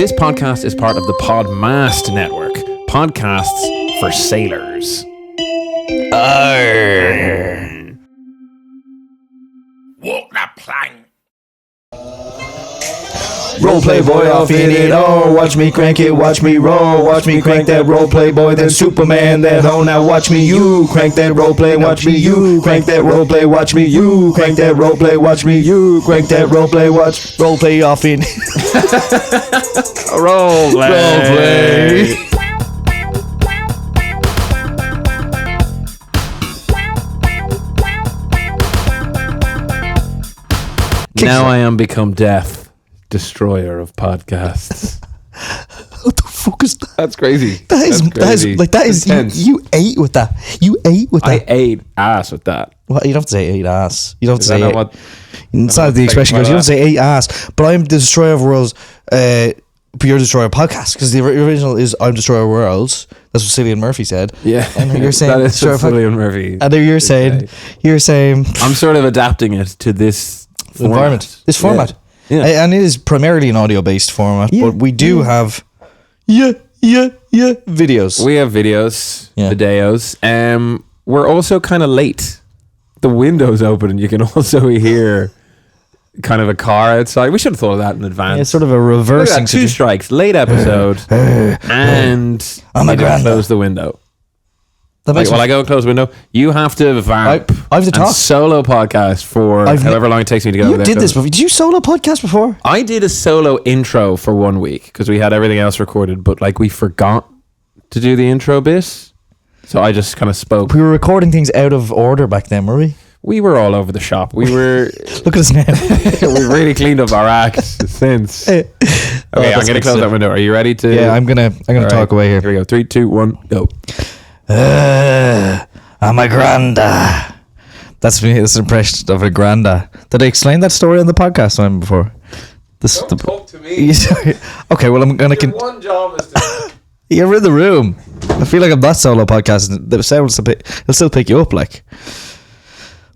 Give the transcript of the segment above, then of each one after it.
This podcast is part of the Podmast network. Podcasts for sailors. Arr. Walk the plank. Roleplay boy, I'll fit it all. Watch me crank it, watch me roll. Watch me crank that roleplay boy, then Superman that hoe. Now watch me you crank that roleplay, watch me you crank that roleplay, watch me you crank that roleplay, watch me you crank that roleplay, watch roleplay off in. Roleplay. Now I am become death, destroyer of podcasts. What the fuck is that? That's crazy. That is you ate with that. You ate with that. I ate ass with that. Well, you don't have to say ate ass. You don't have to Is say that it. not what- It's not the expression goes. You don't say ate ass. But I'm the destroyer of worlds. But you're destroyer of podcasts, because the original is I'm destroyer of worlds. That's what Cillian Murphy said. Yeah, and you're saying that is destroyer of Cillian Murphy. and then you're saying I'm sort of adapting it to this environment, this format. Yeah. And it is primarily an audio-based format, but we do have videos. We have videos, Yeah. videos. We're also kind of late. The window's open, and you can also hear kind of a car outside. We should have thought of that in advance. It's sort of a Look at reversing that, 2 strikes, late episode, and Oh my I didn't God. close the window. That makes While I go and close the window, you have to vamp. I have to and talk. solo podcast for however long it takes me to get over you there. did this before. Did you solo podcast before? I did a solo intro for 1 week because we had everything else recorded, but like we forgot to do the intro bit. So I just kind of spoke. We were recording things out of order back then, were we? We were all over the shop. We were. Look at us now. We really cleaned up our act since. Okay, I'm that's gonna good close stuff. that window. Are you ready to? Yeah, I'm gonna All talk right, away here. Here we go. 3, 2, 1, go. I'm a granda. That's me. That's an impression of a granda. Did I explain that story on the podcast time before? Talk to me. Okay, well I'm gonna. One job is to. You're in the room. I feel like I'm not solo podcasting. The sound will still pick you up, like.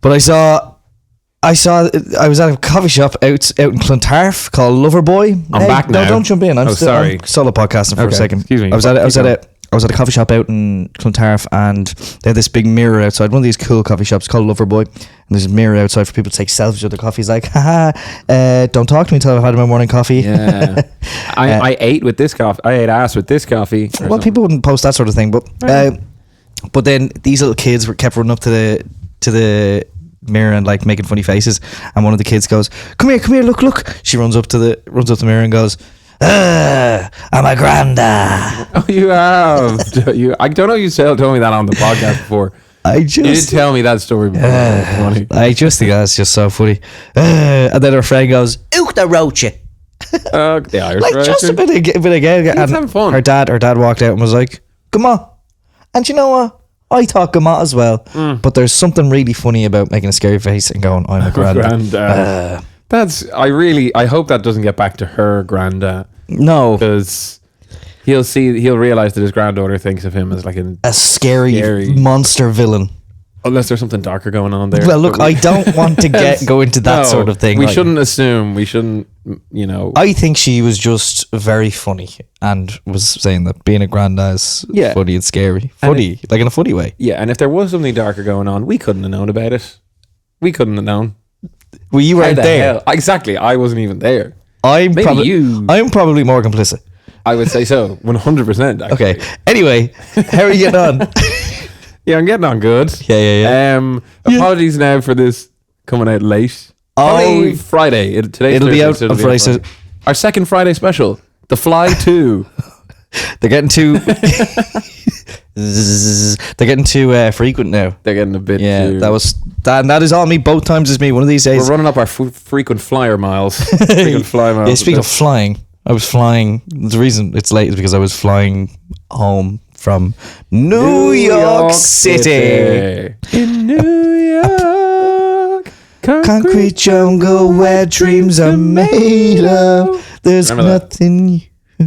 But I was at a coffee shop out in Clontarf called Loverboy. I'm back now. No, don't jump in. I'm sorry. solo podcasting for a Okay, second. excuse me. I was at a coffee shop out in Clontarf, and they had this big mirror outside. One of these cool coffee shops called Loverboy, and there's a mirror outside for people to take selfies with their coffees. Like, haha, don't talk to me until I've had my morning coffee. Yeah. I ate with this coffee. I ate ass with this coffee. Well, people wouldn't post that sort of thing, but then these little kids kept running up to the mirror and like making funny faces, and one of the kids goes, come here, look. She runs up to the mirror and goes, I'm a granda. Oh, you have. I don't know if you told me that on the podcast before. You did tell me that story before. Funny. I just think that's just so funny. And then her friend goes, "Ook the roach." The Irish Like just a bit again. It's having fun. Her dad walked out and was like, "Come on." And you know what? I thought come on as well. But there's something really funny about making a scary face and going, "I'm a granda." I hope that doesn't get back to her granda, No, because he'll realize that his granddaughter thinks of him as like a scary monster villain. unless there's something darker going on there. Well, look, I don't want to go into that sort of thing. We like, shouldn't assume. We shouldn't, I think she was just very funny and was saying that being a granda is funny and scary. Funny, like in a funny way. Yeah, and if there was something darker going on, we couldn't have known about it. We couldn't have known. Well, you weren't there. Hell? Exactly. I wasn't even there. I'm you. I'm probably more complicit. I would say so. 100%. Okay. Anyway, how are you getting on? Yeah, I'm getting on good. Yeah. Apologies now for this coming out late. Probably Friday. It'll be out on Friday. So our second Friday special, The Fly 2. they're getting too frequent now. They're getting a bit Yeah, too... that is on me both times as me. One of these days. We're running up our frequent flyer miles. Frequent fly miles. Yeah, speaking of flying, I was flying. The reason it's late is because I was flying home from New York City. In New York. Concrete jungle where dreams are made of. There's Remember that? nothing.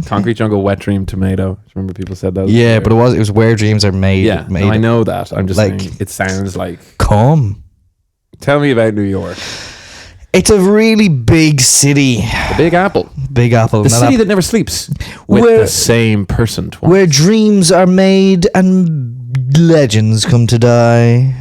Concrete jungle, wet dream, tomato. Remember people said that? Yeah, but it was where dreams are made. Yeah, made no, I know that. I'm just like- saying it sounds like... Come. Tell me about New York. It's a really big city. The Big Apple. Big Apple. The city that never sleeps. With Where- the same person twice. where dreams are made and legends come to die.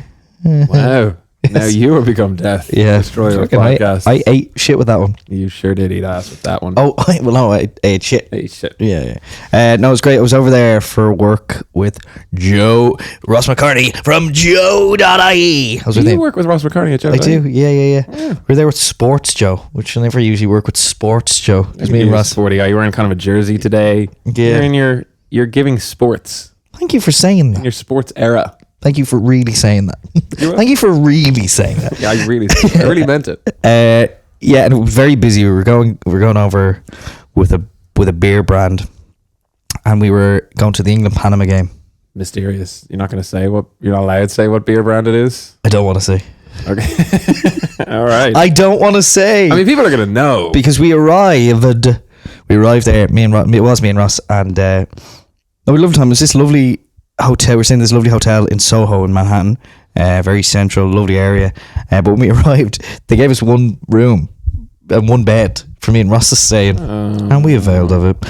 Wow. Now you have become death. Yeah. Destroyer of Fucking podcasts. I ate shit with that one. You sure did eat ass with that one. Oh, I ate shit. Hey, shit. Yeah. No, it was great. I was over there for work with Ross McCartney from Joe.ie. How's Do your you name? work with Ross McCartney at Joe? I do. Yeah. We're there with Sports Joe, which I never usually work with Sports Joe. It's me and Ross. Sporty guy. You're wearing kind of a jersey today. Yeah. You're giving sports. Thank you for saying that. Your sports era. Thank you for really saying that. Thank you for really saying that. Yeah, I really meant it. Yeah, and it was very busy. We were going over with a beer brand, and we were going to the England Panama game. Mysterious. You're not allowed to say what beer brand it is? I don't want to say. Okay. All right. I don't want to say. I mean, people are going to know. Because we arrived there. It was me and Ross, and we loved time. It was this lovely hotel. We're staying in this lovely hotel in Soho in Manhattan, very central, lovely area. But when we arrived, they gave us one room and one bed for me and Ross to stay in, and we availed of it.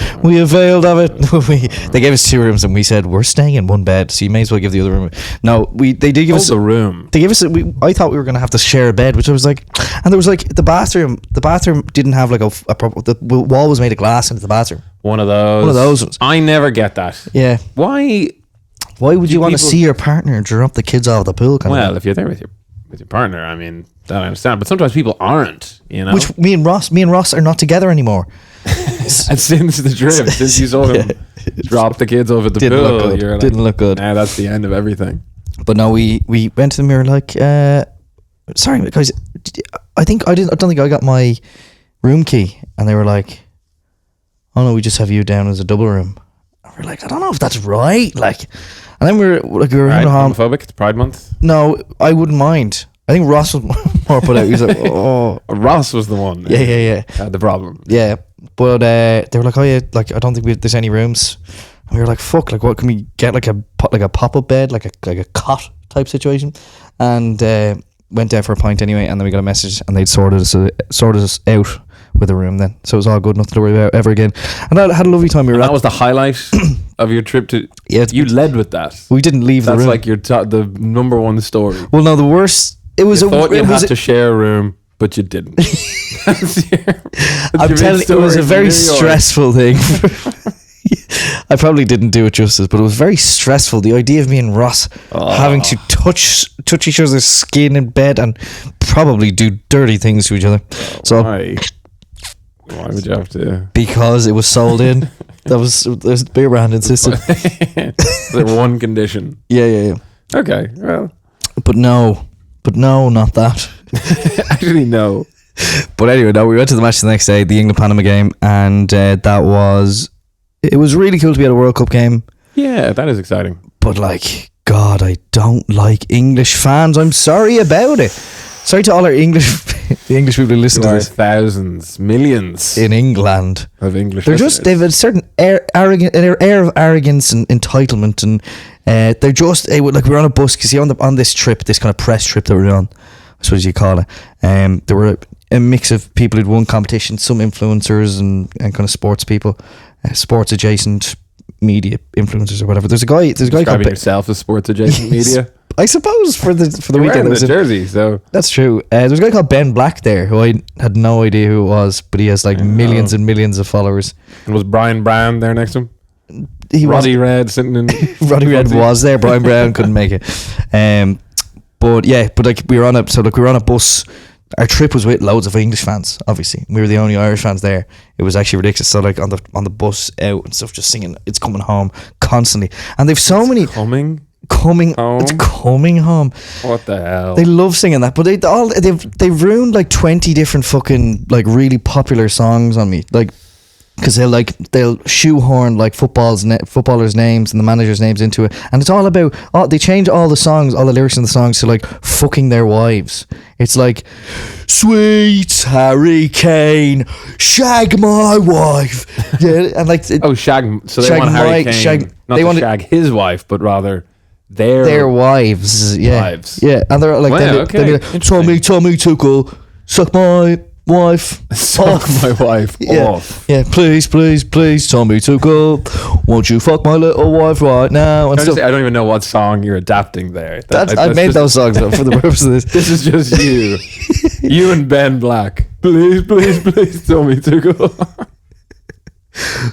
They gave us 2 rooms, and we said we're staying in one bed, so you may as well give the other room. No, they did give us a room. They gave us. I thought we were going to have to share a bed, which I was like, and there was like the bathroom. The bathroom didn't have like a proper. The wall was made of glass into the bathroom. One of those ones. I never get that. Yeah. Why would you want to see your partner drop the kids out of the pool? If you're there with your partner, I mean, that I understand. But sometimes people aren't, you know. Which me and Ross are not together anymore. And since the trip, since you saw him drop the kids over the pool, Didn't look good. Nah, that's the end of everything. But no, we went to them. We were like, sorry, because I don't think I got my room key, and they were like, oh no, we just have you down as a double room. And we're like, I don't know if that's right. Like, and then we were right, homophobic. It's Pride Month. No, I wouldn't mind. I think Ross was more put out. He was like, oh, Ross was the one. Yeah. Had the problem. Yeah, but they were like, oh yeah, like I don't think there's any rooms. And we were like, fuck, like what can we get? Like a pop up bed, like a cot type situation. And went down for a pint anyway, and then we got a message, and they'd sorted us out with a room then, so it was all good, nothing to worry about ever again. And I had a lovely time. That was the highlight of your trip to. Yeah, you led with that. We didn't leave the room. That's like the number one story. Well, no, the worst. It was. You thought you'd have to share a room, but you didn't. I'm telling you, it was a very stressful thing. I probably didn't do it justice, but it was very stressful. The idea of me and Ross having to touch each other's skin in bed and probably do dirty things to each other. So why would you have to? Because it was sold in. There's the beer brand insisted. There one condition. Yeah. Okay, well, but no, not that. Actually, no. But anyway, no. We went to the match the next day, the England Panama game, and it was really cool to be at a World Cup game. Yeah, that is exciting. But like, God, I don't like English fans. I'm sorry about it. Sorry to all our the English people who listen to this. Thousands, millions in England of English. They've a certain air of arrogance and entitlement, and they're just like, we're on a bus because on this trip, this kind of press trip that we're on, I suppose you call it. There were a mix of people who'd won competitions, some influencers and kind of sports people, sports adjacent media influencers or whatever. There's a guy called yourself as sports adjacent media. I suppose for the weekend. Wearing the jersey, so that's true. There's a guy called Ben Black there who I had no idea who it was, but he has like millions and millions of followers. And was Brian Brown there next to him? Roddy Red sitting in. Roddy Red was there. Brian Brown couldn't make it. But like we were on a bus. Our trip was with loads of English fans. Obviously, we were the only Irish fans there. It was actually ridiculous. So like on the bus out and stuff, just singing "It's Coming Home" constantly, and they've so many coming home. It's coming home. What the hell? They love singing that, but they've ruined like 20 different fucking like really popular songs on me, like. Because they'll shoehorn like footballers' names and the managers' names into it, and it's all about they change all the lyrics in the songs to like fucking their wives. It's like, sweet Harry Kane, shag my wife, yeah, and like shag. So they want Harry Kane not to shag his wife, but rather their wives, yeah, wives. yeah, and they're like, wow, Tommy Tuchel, suck my wife. Suck my wife off. Yeah, please, Tommy Tuchel, won't you fuck my little wife right now? And I don't even know what song you're adapting there. I made those songs up for the purpose of this. This is just you. You and Ben Black. Please, Tommy Tuchel.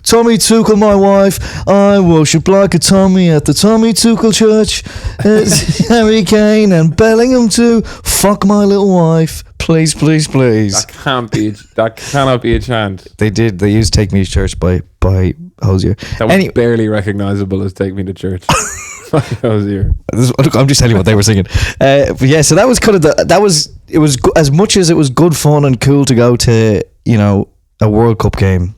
Tommy Tuchel, my wife. I worship like a Tommy at the Tommy Tuchel church. It's Harry Kane and Bellingham too. Fuck my little wife. Please. That cannot be a chant. They used Take Me to Church by Hosier. That was barely recognizable as Take Me to Church. By Hosier. Look, I'm just telling you what they were singing. But yeah, so that was kind of it was as much as it was good fun and cool to go to, a World Cup game.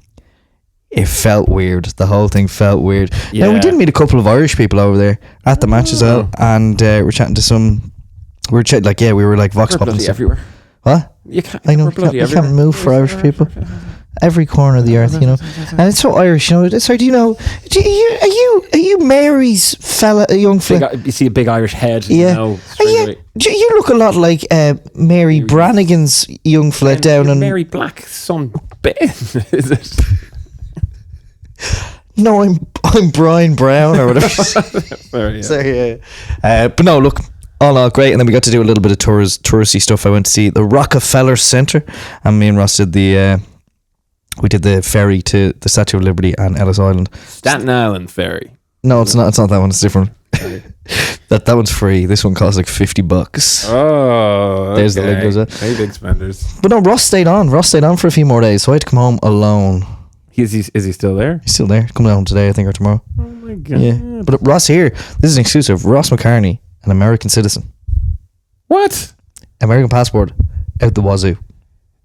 It felt weird. The whole thing felt weird. Yeah. Now, we did meet a couple of Irish people over there at the match as well, and we're chatting to some. We were like vox We're bloody popping everywhere. What? You can't. I know We're bloody you can't everywhere. move for Irish people. Every corner of the earth, and it's so Irish. Sorry, do you know? Are you Mary's young fella? You see a big Irish head. Yeah. Straight away. You look a lot like Mary Brannigan's young fella down in. Mary Black's son Ben, is it? No, I'm Brian Brown or whatever. Sorry, yeah. So yeah, but no, look, all great. And then we got to do a little bit of touristy stuff. I went to see the Rockefeller Center, and me and Ross did we did the ferry to the Statue of Liberty and Ellis Island. Staten Island ferry. No, it's not. It's not that one. It's different. that one's free. This one costs like $50. Oh, There's the link. Hey, big spenders. But no, Ross stayed on. For a few more days, so I had to come home alone. Is he still there? He's still there. Coming home today, I think, or tomorrow. Oh my god. Yeah, but Ross here. This is an exclusive. Ross McCartney, an American citizen. What? American passport out the wazoo.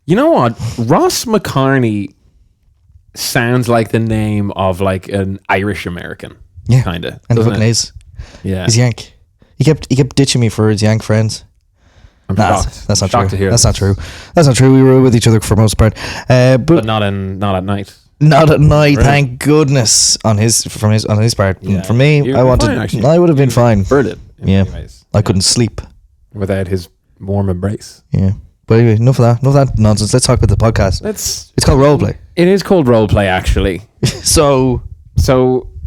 You know what? Ross McCartney sounds like the name of like an Irish American. Yeah, kind of. and he fucking is. Yeah, he's Yank. He kept ditching me for his Yank friends. I'm shocked. That's not shocked true. to hear That's this. not true. That's not true. We were with each other for most part, but not at night. Not at night, Really? thank goodness. On his part. Yeah. For me, You I were wanted. fine, actually. I would have been fine. Preferred it. in Yeah. many ways. I couldn't sleep. Without his warm embrace. Yeah. But anyway, enough of that nonsense. Let's talk about the podcast. It's called Roleplay. It is called roleplay, actually. So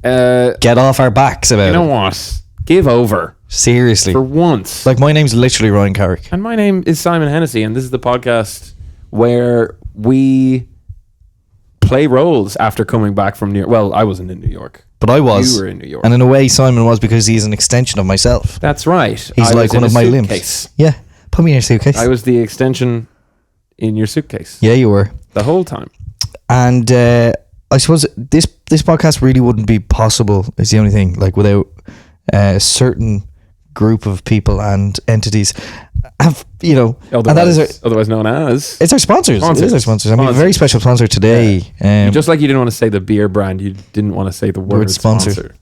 get off our backs about you know it. what? Give over Seriously. for once. Like, my name's literally Ryan Carrick. And my name is Simon Hennessy, and this is the podcast where we play roles after coming back from New York. Well, I wasn't in New York. But I was. You were in New York. And in a way, Simon was, because he's an extension of myself. That's right. He's I like was in one of a my suitcase. limbs. Yeah. Put me in your suitcase. I was the extension in your suitcase. Yeah, you were. The whole time. And I suppose this podcast really wouldn't be possible, is the only thing, like, without a certain group of people and entities have, Otherwise, and that is otherwise known as... it's our sponsors. It is our sponsors. I mean, a very special sponsor today. Just like you didn't want to say the beer brand, you didn't want to say the word sponsor.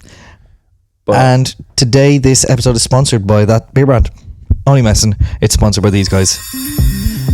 But and today, this episode is sponsored by that beer brand. Only messing. It's sponsored by these guys.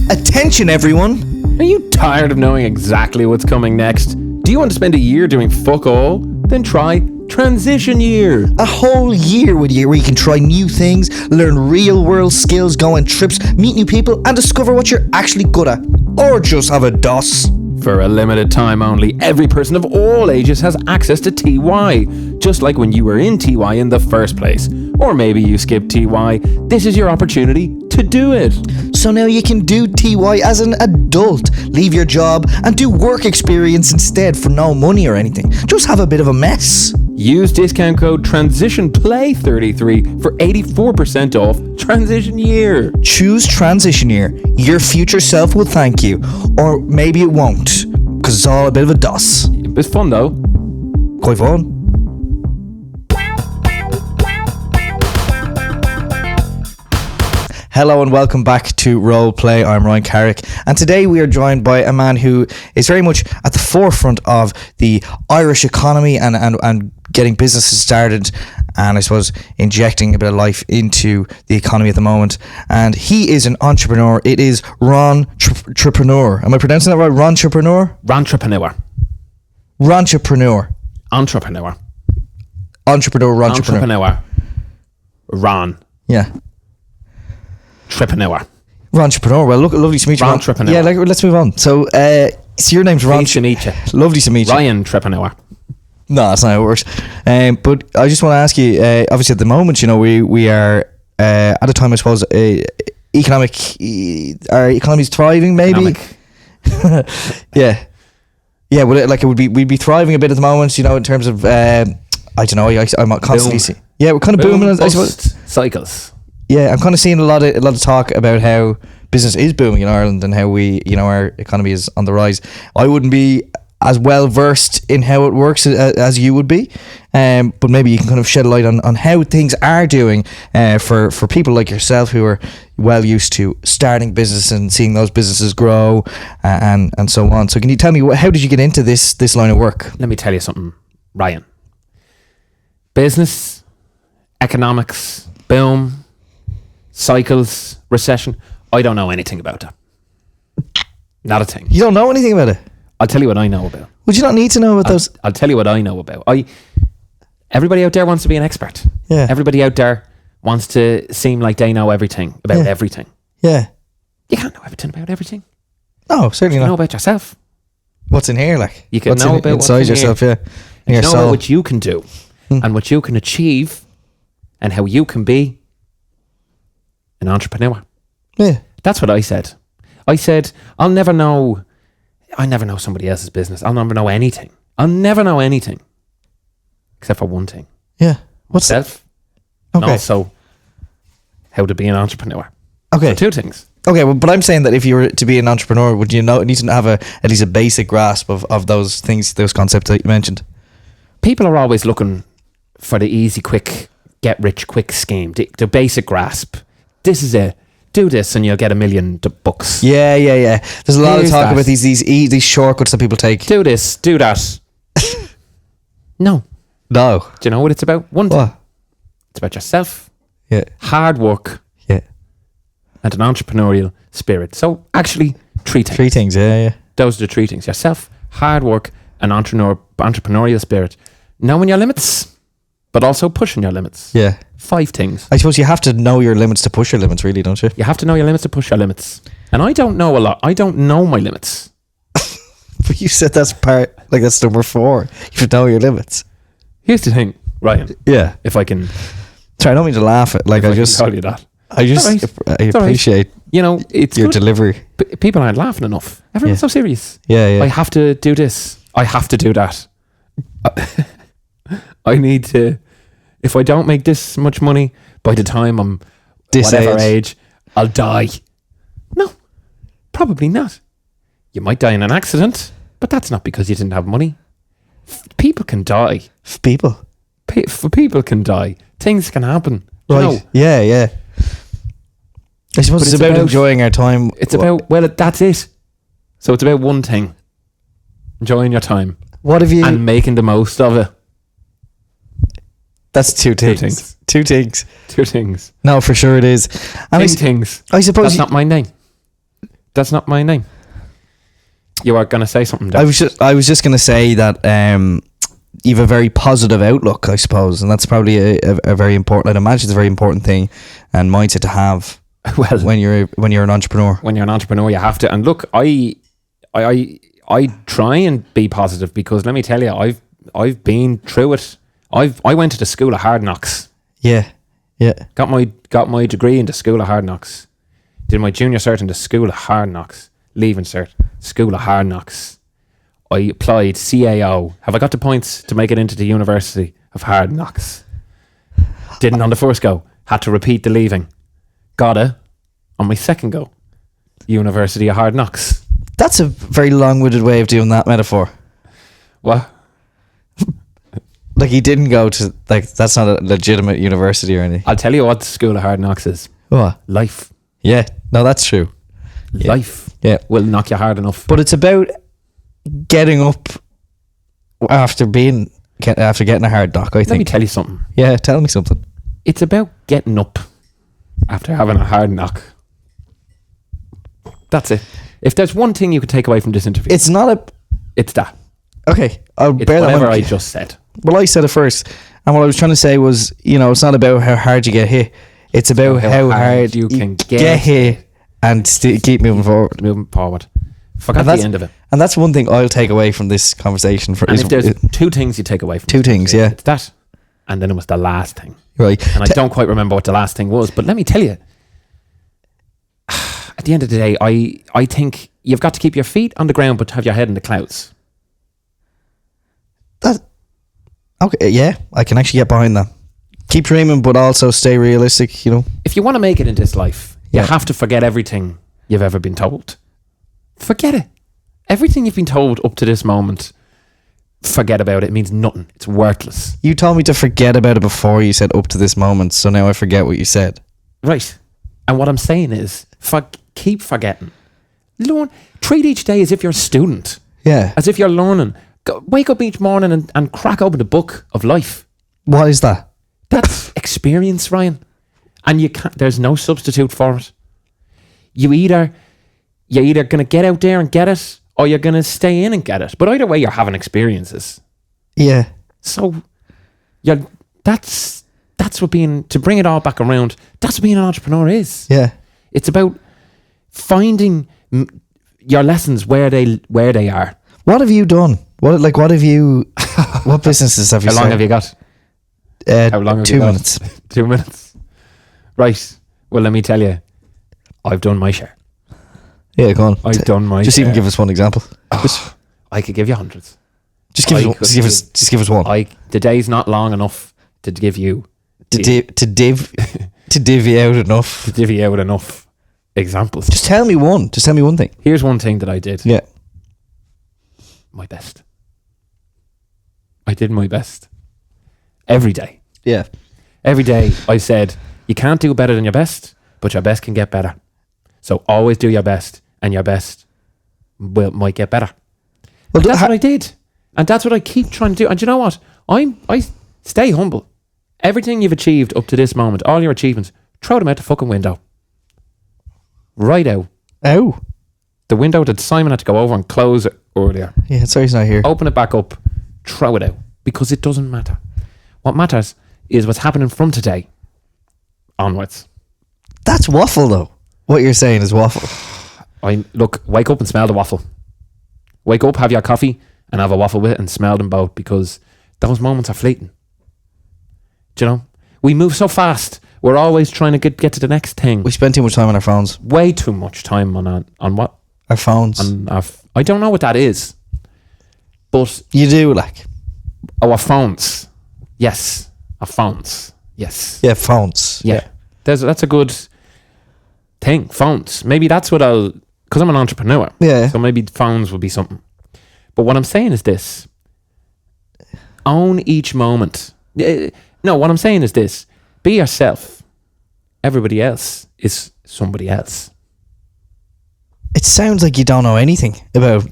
Attention, everyone. are you tired of knowing exactly what's coming next? Do you want to spend a year doing fuck all? Then try Transition Year. A whole year where you can try new things, learn real world skills, go on trips, meet new people, and discover what you're actually good at. Or just have a DOS. For a limited time only, every person of all ages has access to TY, just like when you were in TY in the first place. Or maybe you skipped TY. This is your opportunity to do it. So now you can do TY as an adult, leave your job, and do work experience instead for no money or anything. Just have a bit of a mess. Use discount code TRANSITIONPLAY33 for 84% off Transition Year. Choose Transition Year. Your future self will thank you. Or maybe it won't, because it's all a bit of a DOS. It's fun though. Quite fun. Hello and welcome back to Roleplay. I'm Ryan Carrick, and today we are joined by a man who is very much at the forefront of the Irish economy and getting businesses started, and I suppose injecting a bit of life into the economy at the moment. And he is an entrepreneur. It is Ron Trepreneur. Am I pronouncing that right? Ron Trepreneur? Ron Trepreneur. Ron Trepreneur. Entrepreneur. Entrepreneur. Ron Trepreneur. Entrepreneur. Ron. Yeah. Trepreneur. Ron Trepreneur. Well, look, lovely to meet you. Ron Trepreneur. Yeah, let's move on. So your name's Ron. Pleased to meet you. Lovely to meet you. Ryan Trepreneur. No, that's not how it works. But I just want to ask you, obviously at the moment, we are at a time, I suppose, our economy's thriving, maybe. Yeah. Yeah, we'd be thriving a bit at the moment, in terms of, I don't know, I'm constantly we're kind of booming, I suppose. Cycles. Yeah, I'm kind of seeing a lot of talk about how business is booming in Ireland and how our economy is on the rise. I wouldn't be as well versed in how it works as you would be, but maybe you can kind of shed a light on how things are doing for people like yourself who are well used to starting business and seeing those businesses grow and so on. So can you tell me how did you get into this line of work? Let me tell you something, Ryan. Business, economics, boom, cycles, recession. I don't know anything about that. Not a thing. You don't know anything about it? I'll tell you what I know about. Would you not need to know about those? I'll tell you what I know about. Everybody out there wants to be an expert. Yeah. Everybody out there wants to seem like they know everything about everything. Yeah. You can't know everything about everything. No, certainly You not. know about yourself. What's in here, like? You can what's know about inside what's in yourself, here. yeah. And Your you know soul. what you can do and what you can achieve and how you can be an entrepreneur. Yeah. That's what I said. I said, I never know somebody else's business. I'll never know anything. I'll never know anything. Except for one thing. Yeah. What's that? Self. Okay. And also how to be an entrepreneur. Okay. So two things. Okay, well, but I'm saying that if you were to be an entrepreneur, would you need to have at least a basic grasp of those things, those concepts that you mentioned? People are always looking for the easy, quick, get rich quick scheme. The basic grasp. This is it. Do this and you'll get $1 million bucks. Yeah. There's a lot of Here's talk that. about these shortcuts that people take. Do this, do that. No. No. Do you know what it's about? One thing. What? It's about yourself, Yeah. hard work, Yeah. and an entrepreneurial spirit. So actually, three things. 3 things, yeah. Those are the 3 things. Yourself, hard work, and entrepreneurial spirit. Knowing your limits, but also pushing your limits. Yeah. 5 things. I suppose you have to know your limits to push your limits, really, don't you? You have to know your limits to push your limits. And I don't know a lot. I don't know my limits. But you said that's number 4. You have to know your limits. Here's the thing, Ryan. Yeah. If I can... Sorry, I don't mean to laugh at, I can tell you that. I appreciate It's your good. delivery. People aren't laughing enough. Everyone's so serious. Yeah. I have to do this. I have to do that. I need to... If I don't make this much money by the time I'm This whatever age, I'll die. No, probably not. You might die in an accident, but that's not because you didn't have money. People can die. People. People can die. Things can happen. Right. You know? Yeah. I suppose it's about enjoying our time. It's about, that's it. So it's about one thing. Enjoying your time. What have you... And making the most of it. That's 2 things. 2 things. 2 things. No, for sure it is. And things. I suppose... That's not my name. That's not my name. You are going to say something, Dan. I was just going to say that you have a very positive outlook, I suppose, and that's probably a very important... I'd imagine it's a very important thing and mindset to have. Well, when you're an entrepreneur. When you're an entrepreneur, you have to. And look, I try and be positive because let me tell you, I've been through it. I went to the school of hard knocks. Yeah. Got my degree in the school of hard knocks. Did my junior cert in the school of hard knocks. Leaving cert, school of hard knocks. I applied CAO. Have I got the points to make it into the University of Hard Knocks? Didn't on the first go. Had to repeat the leaving. Got it on my second go. University of Hard Knocks. That's a very long-winded way of doing that metaphor. What? Like he didn't go to, that's not a legitimate university or anything. I'll tell you what the school of hard knocks is. What? Life. Yeah. No, that's true. Life. Yeah. Will knock you hard enough. But it's about getting up after getting a hard knock, I think. Let me tell you something. Yeah, tell me something. It's about getting up after having a hard knock. That's it. If there's one thing you could take away from this interview, it's that. Okay, I'll It's bear that whatever one. I just said. Well, I said it first, and what I was trying to say was, it's not about how hard you get hit. It's about how hard you can get hit and keep moving forward. Moving forward. Forget the end of it. And that's one thing I'll take away from this conversation. And if there's two things you take away from two things, yeah. It's that, and then it was the last thing. Right. And I don't quite remember what the last thing was, but let me tell you, at the end of the day, I think you've got to keep your feet on the ground but have your head in the clouds. Okay, yeah, I can actually get behind that. Keep dreaming, but also stay realistic, you know. If you want to make it in this life, you have to forget everything you've ever been told. Forget it. Everything you've been told up to this moment, forget about it. It means nothing. It's worthless. You told me to forget about it before you said up to this moment, so now I forget what you said. Right. And what I'm saying is, keep forgetting. Treat each day as if you're a student. Yeah. As if you're learning. Wake up each morning and crack open the book of life. What is that? That's experience, Ryan. And there's no substitute for it. You're either going to get out there and get it, or you're going to stay in and get it. But either way, you're having experiences. Yeah. So that's what to bring it all back around, that's what being an entrepreneur is. Yeah. It's about finding your lessons where they are. What have you done? What have you what businesses have you How long have you got? How long have 2 you got? minutes. 2 minutes. Right. Well, let me tell you, I've done my share. Yeah, go on. I've done my Just share. even give us one example. I could give you hundreds. Just give us one. The day's not long enough to give you to divvy out enough. To divvy out enough examples. Just tell me one thing. Here's one thing that I did. Yeah. My best. I did my best. Every day. Yeah. Every day I said, you can't do better than your best, but your best can get better. So always do your best, and your best might get better. Well, that's what I did. And that's what I keep trying to do. And you know what? I stay humble. Everything you've achieved up to this moment, all your achievements, throw them out the fucking window. Right out. Oh. The window that Simon had to go over and close earlier. Yeah, sorry he's not here. Open it back up, throw it out. Because it doesn't matter. What matters is what's happening from today onwards. That's waffle, though. What you're saying is waffle. Wake up and smell the waffle. Wake up, have your coffee, and have a waffle with it and smell them both, because those moments are fleeting. Do you know? We move so fast. We're always trying to get to the next thing. We spend too much time on our phones. Way too much time on what? Our phones. I don't know what that is. But you do, like. Oh, our phones. Yes. Our phones. Yes. Yeah, phones. Yeah. That's a good thing. Phones. Maybe that's what because I'm an entrepreneur. Yeah. So maybe phones would be something. But what I'm saying is this. Own each moment. No, what I'm saying is this. Be yourself. Everybody else is somebody else. It sounds like you don't know anything about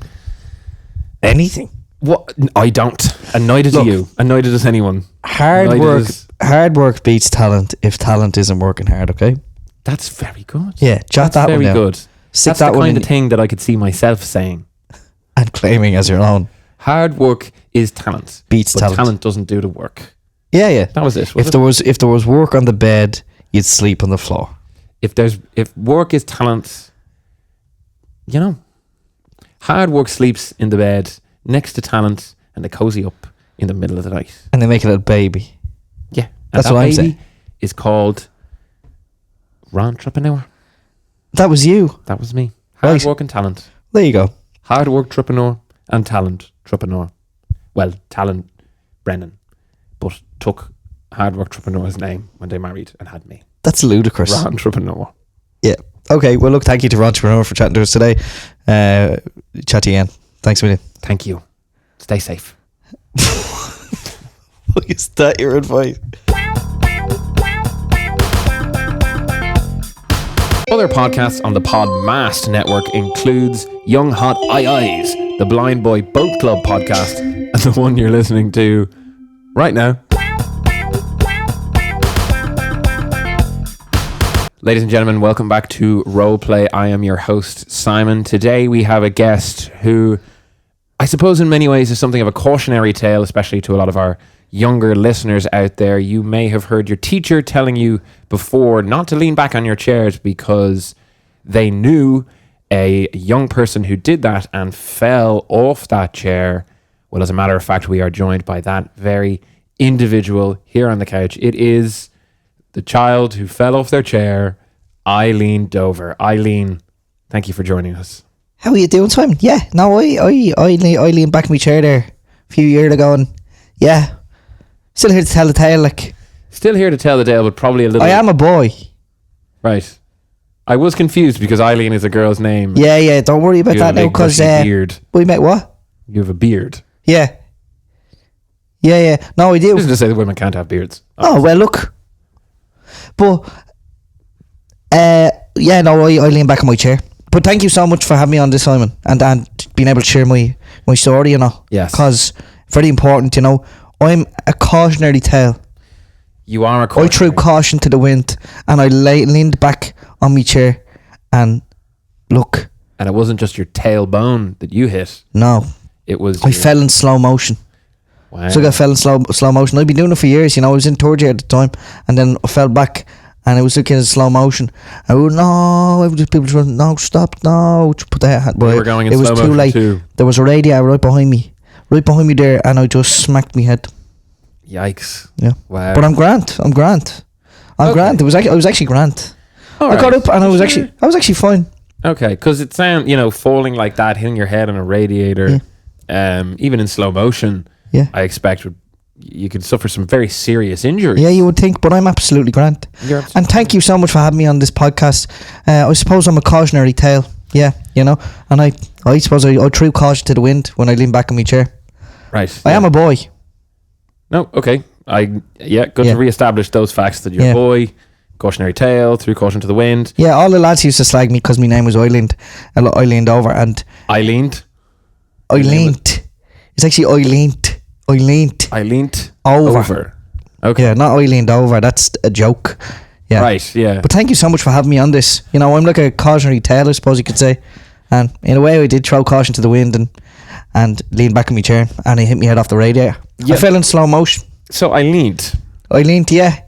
anything. What? I don't. And neither do you. And neither does anyone. Hard work beats talent if talent isn't working hard, okay? That's very good. Yeah, jot that one down. Very good. Stick That's that the one kind of thing that I could see myself saying. And claiming as your own. Hard work is talent. Beats but talent. Talent doesn't do the work. Yeah. That was it. If there was work on the bed, you'd sleep on the floor. If work is talent, you know, hard work sleeps in the bed next to talent, and they cozy up in the middle of the night. And they make it a baby. Yeah. And that's what I'm saying. Is called Ron Trepreneur. That was you. That was me. Hard work and talent. There you go. Hard work Trepreneur and talent Trepreneur. Well, talent Brennan, but took Hard work Trepreneur's name when they married and had me. That's ludicrous. Ron Trepreneur. Yeah. Okay. Well, look, thank you to Ron Trepreneur for chatting to us today. Chat to you again. Thanks a million. Thank you. Stay safe. Is that your advice? Other podcasts on the Podmast network includes Young Hot Eyes, the Blind Boy Boat Club podcast, and the one you're listening to right now. Ladies and gentlemen, welcome back to Roleplay. I am your host, Simon. Today we have a guest who I suppose in many ways is something of a cautionary tale, especially to a lot of our younger listeners out there. You may have heard your teacher telling you before not to lean back on your chairs because they knew a young person who did that and fell off that chair. Well, as a matter of fact, we are joined by that very individual here on the couch. It is the child who fell off their chair, Eileent Over. Eileen, thank you for joining us. How are you doing, Simon? Yeah, no, I leaned back in my chair there a few years ago, and yeah, still here to tell the tale. Like, Still here to tell the tale, but probably a little... I am a boy. Right. I was confused because Eileen is a girl's name. Yeah, don't worry about You that have a now, big because bushy beard. we met what? You have a beard. Yeah. No, I do. This is to say that women can't have beards. Oh, well, look. But, yeah, no, I lean back in my chair. But thank you so much for having me on this, Simon, and being able to share my story, you know. Yes. Because, very important, you know, I'm a cautionary tale. You are a I cautionary. threw caution to the wind, and I leaned back on my chair, and look, And it wasn't just your tailbone that you hit. no, It was... I fell in slow motion. Wow. So I fell in slow motion. I've been doing it for years, you know. I was in third year at the time, and then I fell back, and it was like in slow motion. I would people just went, no, stop, no, just put that. But We were going in it was slow too motion late. too. There was a radio right behind me there, and I just smacked my head. Yikes. Yeah, Wow. but I'm grand. I'm Okay. grand. I was actually grand. All I got right. up, and I was Sure. actually fine. Okay, because it sounds, falling like that, hitting your head on a radiator, even in slow motion, Yeah. I expect you could suffer some very serious injuries. Yeah, you would think, but I'm absolutely grand. You're And thank you so much for having me on this podcast. I suppose I'm a cautionary tale. Yeah, you know, and I suppose I threw caution to the wind when I leaned back in my chair. Right. I am a boy. No, okay. Good Yeah. to reestablish those facts that you're a Yeah. boy, cautionary tale, threw caution to the wind. Yeah, all the lads used to slag me because my name was Eileent. I leaned over, and Eileent. Eileent. It's actually Eileent. Eileent Over. Okay. Yeah, not Eileent Over. That's a joke. Yeah. Right, yeah. But thank you so much for having me on this. You know, I'm like a cautionary tale, I suppose you could say. And in a way, I did throw caution to the wind and leaned back in my chair, and I hit my head off the radiator. Yeah. I fell in slow motion. So Eileent. Eileent, yeah.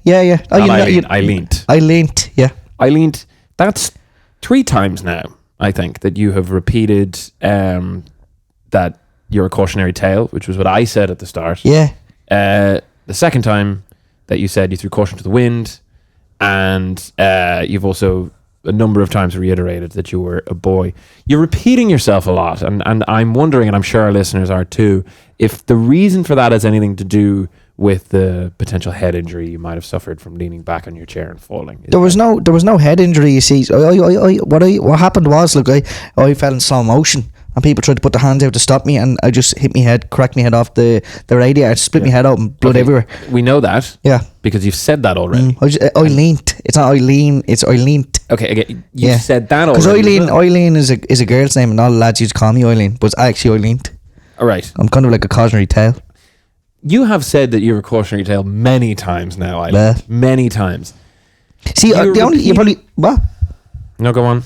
Oh, Not you know, Eileen, Eileent. Eileent, yeah. Eileent, that's 3 times now, I think, that you have repeated that you're a cautionary tale, which was what I said at the start. Yeah. The second time that you said you threw caution to the wind, and you've also a number of times reiterated that you were a boy. You're repeating yourself a lot, and I'm wondering, and I'm sure our listeners are too, if the reason for that has anything to do with the potential head injury you might have suffered from leaning back on your chair and falling. There was no head injury, you see. What happened was, look, I fell in slow motion, and people tried to put their hands out to stop me, and I just hit my head, cracked my head off the radiator, split my head open, blood everywhere. We know that. Yeah. Because you've said that already. Eileent. It's not Eileen, it's Eileent. Okay, again, you said that already. Because as well. Eileen is a girl's name, and all the lads used to call me Eileen, but it's actually Eileent. All right. I'm kind of like a cautionary tale. You have said that you're a cautionary tale many times now, Eileen. Yeah. Many times. See, you probably what? No, go on.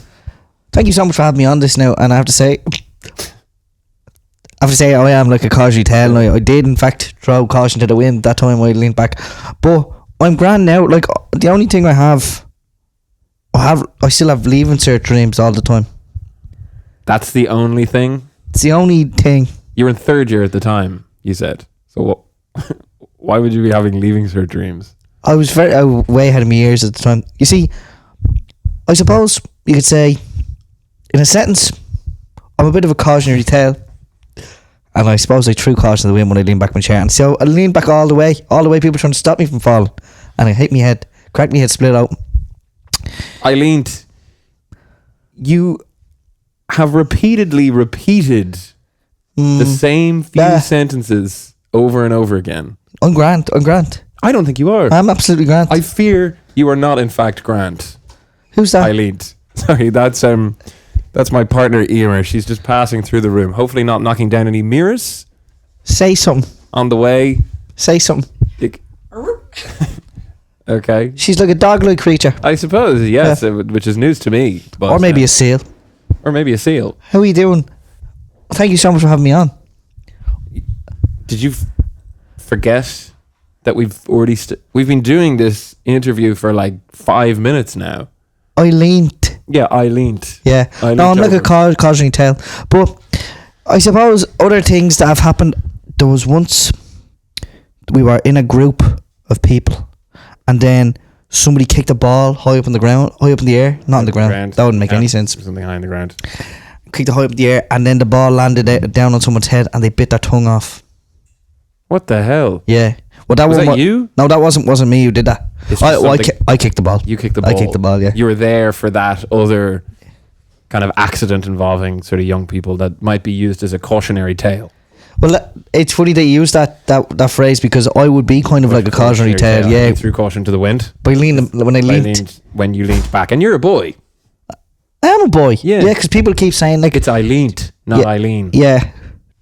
Thank you so much for having me on this now, and I have to say I am like a cautionary tale, and I did in fact throw caution to the wind that time I leaned back, but I'm grand now. Like, the only thing I still have leaving cert dreams all the time. That's the only thing? It's the only thing. You were in 3rd year at the time, you said. So why would you be having leaving cert dreams? I was way ahead of my years at the time. You see, I suppose you could say, in a sentence, I'm a bit of a cautionary tale, and I suppose I threw caution to the wind when I leaned back in my chair, and so I leaned back all the way, people trying to stop me from falling, and I hit my head, cracked my head, split out. Eileent, you have repeatedly repeated the same few sentences over and over again. I'm grand. I don't think you are. I'm absolutely grand. I fear you are not in fact Grant. Who's that? Eileent. Sorry, that's my partner Emer. She's just passing through the room. Hopefully not knocking down any mirrors Say something. on the way. Say something. Okay. She's like a dog-like creature. I suppose, yes, which is news to me. But, Or maybe a seal. or maybe a seal. How are you doing? Thank you so much for having me on. Did you forget that we've already we've been doing this interview for like 5 minutes now? Eileent. Yeah, Eileent. Yeah. Eileent No, I'm like a Over. cautionary tale. But I suppose other things that have happened. There was once we were in a group of people, and then somebody kicked a ball high up in the air, not on the ground. That wouldn't make any sense. Something high in the ground. Kicked it high up in the air, and then the ball landed down on someone's head, and they bit their tongue off. What the hell? Yeah. Well, that Was one that you? No, that wasn't me who did that. It's I just I kicked the ball. You kicked the ball. I kicked the ball. Yeah. You were there for that other kind of accident involving sort of young people that might be used as a cautionary tale. Well, it's funny that you use that phrase, because I would be kind of like a cautionary tale. Yeah. You threw caution to the wind. By leaning when I leaned. When you leaned back, and you're a boy. I am a boy. Yeah. Yeah, because people keep saying like It's Eileent, not Yeah. Eileen. Yeah.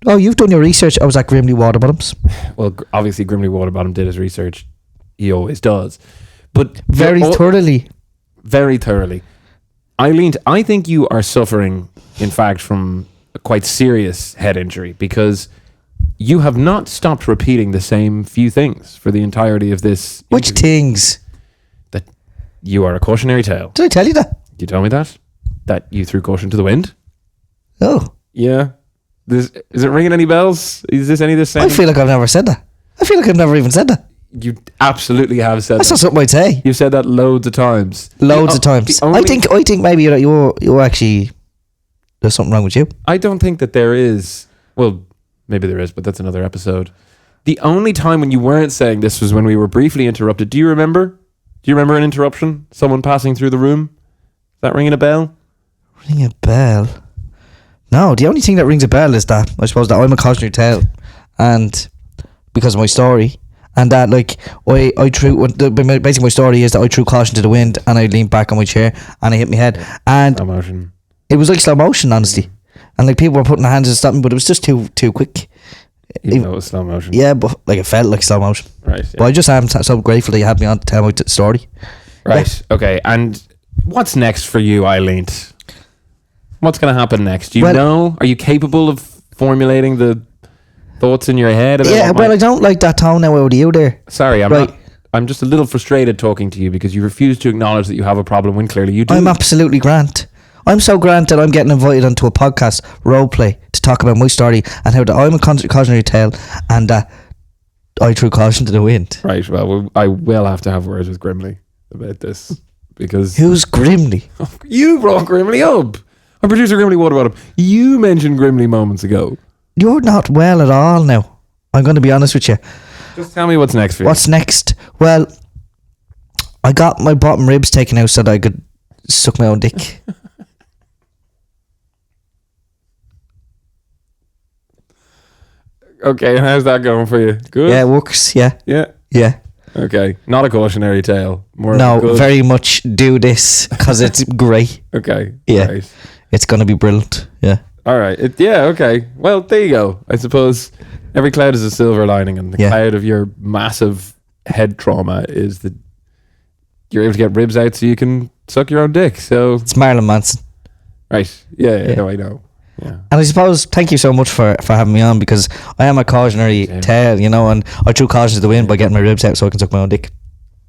Oh, you've done your research. I was at Grimley Waterbottoms. Well, obviously Grimley Waterbottom did his research. He always does, but Very thoroughly. very thoroughly. Eileent, I think you are suffering, in fact, from a quite serious head injury, because you have not stopped repeating the same few things for the entirety of this. Which interview. things? That you are a cautionary tale. Did I tell you that? You tell me that? That you threw caution to the wind? Oh. Yeah. Is it ringing any bells? Is this any of the same? I feel like I've never said that. I feel like I've never even said that. You absolutely have said That's that. not something I'd say. You've said that loads of times. Loads of times. the only- I think maybe you're actually, there's something wrong with you. I don't think that there is. Well, maybe there is, but that's another episode. The only time when you weren't saying this was when we were briefly interrupted. Do you remember? Do you remember an interruption? Someone passing through the room? Is that ringing a bell? Ring a bell? No, the only thing that rings a bell is that I suppose that I'm a cautionary tale, and because of my story, and that like I threw basically my story is that I threw caution to the wind, and I leaned back on my chair and I hit my head, and Emotion. it was like slow motion, honestly, and like people were putting their hands to stop me, but it was just too quick. Even though it was slow motion. Yeah, but like it felt like slow motion. Right. But I just am so grateful that you had me on to tell my story. Right. Okay. And what's next for you, Eileent? What's going to happen next? Do you know? Are you capable of formulating the thoughts in your head? About Yeah, well, I don't like that tone now out of you there. Sorry, I'm Right. not. I'm just a little frustrated talking to you because you refuse to acknowledge that you have a problem when clearly you do. I'm absolutely grand. I'm so grand that I'm getting invited onto a podcast, Roleplay, to talk about my story and how that I'm a cautionary tale and that I threw caution to the wind. Right. Well, I will have to have words with Grimley about this because Who's Grimley? you brought Grimley up. Our producer Grimley Waterbottom. You mentioned Grimley moments ago. You're not well at all now. I'm going to be honest with you. Just tell me what's next for you. What's next? Well, I got my bottom ribs taken out so that I could suck my own dick. Okay, how's that going for you? Good? Yeah, it works. Yeah. Yeah. Yeah. Okay. Not a cautionary tale. More No, of a good. very much do this because it's great. Okay. Yeah. Right. It's going to be brilliant. Yeah. All right. Yeah, okay. Well, there you go. I suppose every cloud is a silver lining, and the cloud of your massive head trauma is that you're able to get ribs out so you can suck your own dick. So, It's Marilyn Manson. right. Yeah. Yeah. No, I know. Yeah. And I suppose, thank you so much for having me on, because I am a cautionary tale, you know, and I threw caution to the wind by getting my ribs out so I can suck my own dick.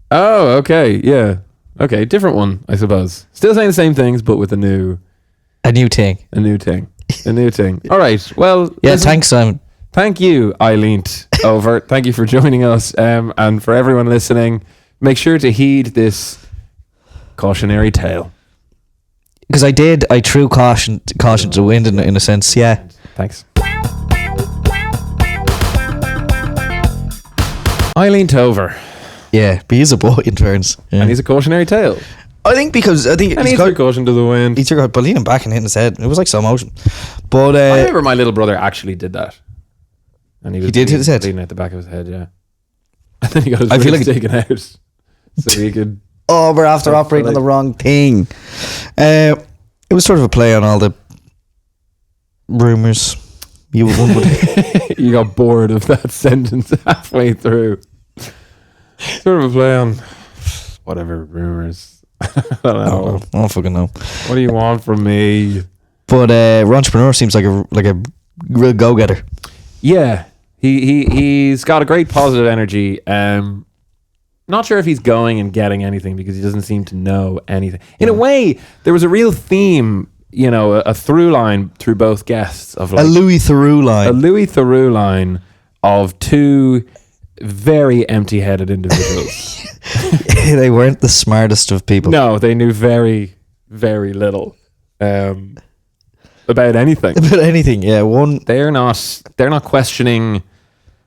Oh, okay. Yeah. Okay. Different one, I suppose. Still saying the same things, but with a new thing. A new thing. All right. Well, Yeah, listen, thanks, Simon. Thank you, Eileent Over. Thank you for joining us. And for everyone listening, make sure to heed this cautionary tale. Because I threw caution to the wind in a sense, yeah. Thanks. Eileent Over. Yeah, but he's a boy in turns. Yeah. And he's a cautionary tale. I think And he threw caution to the wind. he took but leaning back and hitting his head. It was like slow motion. But I remember my little brother actually did that. And he did hit his head? leaning out the back of his head, yeah. And then he got his I feel ribs like- taken out. So he could... oh, we're after operating on the wrong thing. It was sort of a play on all the rumours. You would You got bored of that sentence halfway through. Sort of a play on whatever rumors. I don't know. I don't fucking know. What do you want from me? But Ron Trepreneur seems like a real go getter. Yeah, he's got a great positive energy. Not Not sure if he's going and getting anything because he doesn't seem to know anything. In a way, there was a real theme, you know, a through line through both guests of like A Louis Theroux line. a Louis Theroux line of two very empty-headed individuals. They weren't the smartest of people. No, they knew very, very little about anything. About anything, yeah. They're not questioning